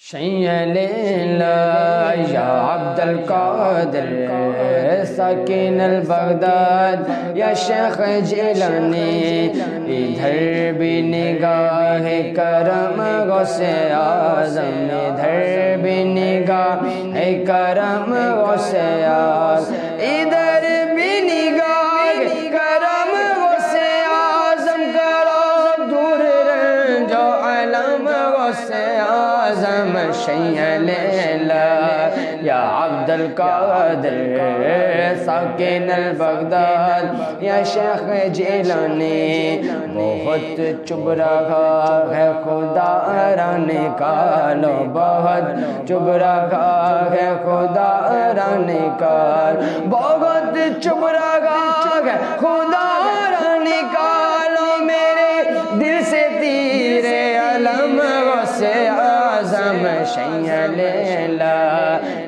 شیع لیلا یا عبد القادر ساکن البغداد یا شیخ جیلانی، ادھر بھی نگاہ کرم غوث اعظم، ادھر بھی نگاہ کرم غوث اعظم، ادھر بھی نگاہ کرم غوث اعظم، کرو دور رنج و علم غوث اعظم، شیع لیلا یا عبد القادر ساکن البغداد یا شیخ جیلانی، بہت چب رہا ہے خدا را نکالو، بہت چب رہا ہے خدا را نکالو، بہت چب رہا ہے خدا را نکالو، میرے دل سے تیر علم غوث اعظم، شیع لیلا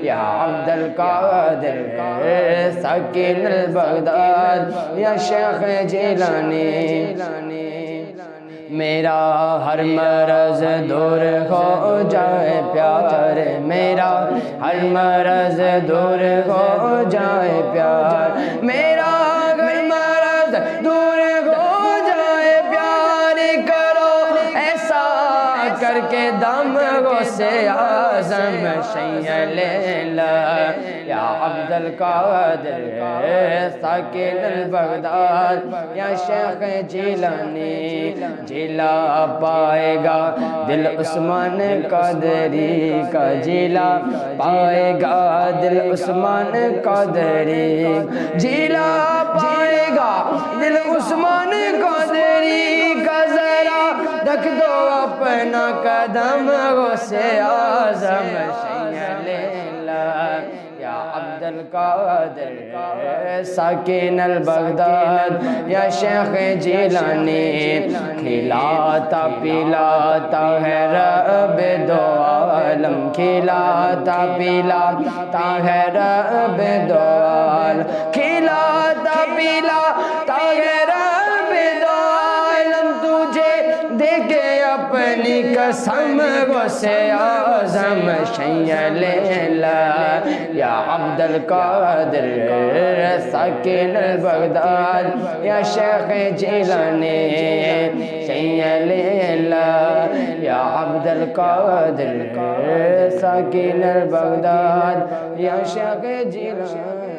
یا عبد القادر ساکن البغداد یا شیخ جیلانی، میرا ہر مرض دور ہو جائے پیار، میرا ہر مرض دور ہو جائے پیار، میرا ہر مرض دور ہو جائے پیار، کرو ایسا کر کے دم غوث اعظم، شیع لیلا یا عبد القادر ساکن البغداد یا شیخ جیلانی، جلا پائے گا دل عثمان قادری کا، جلا پائے گا دل عثمان قادری، جلا پائے گا دل عثمان قادری کا، ذرا رکھ دو اپنا قدم غوث اعظم، شیع لیلا یا عبد القادر ساکن البغداد یا شیخ جیلانی، کھلاتا پلاتا ہے رب دو عالم، کھلاتا پلاتا ہے رب دو عالم، کھلاتا پلاتا ہے رب دو عالم، تجھے دے کے اپنی قسم غوث اعظم، شیع لیلا یا عبد القادر ساکن البغداد یا شیخ جیلانی، شیع لیلا یا عبد القادر ساکن البغداد یا شیخ جیلانی۔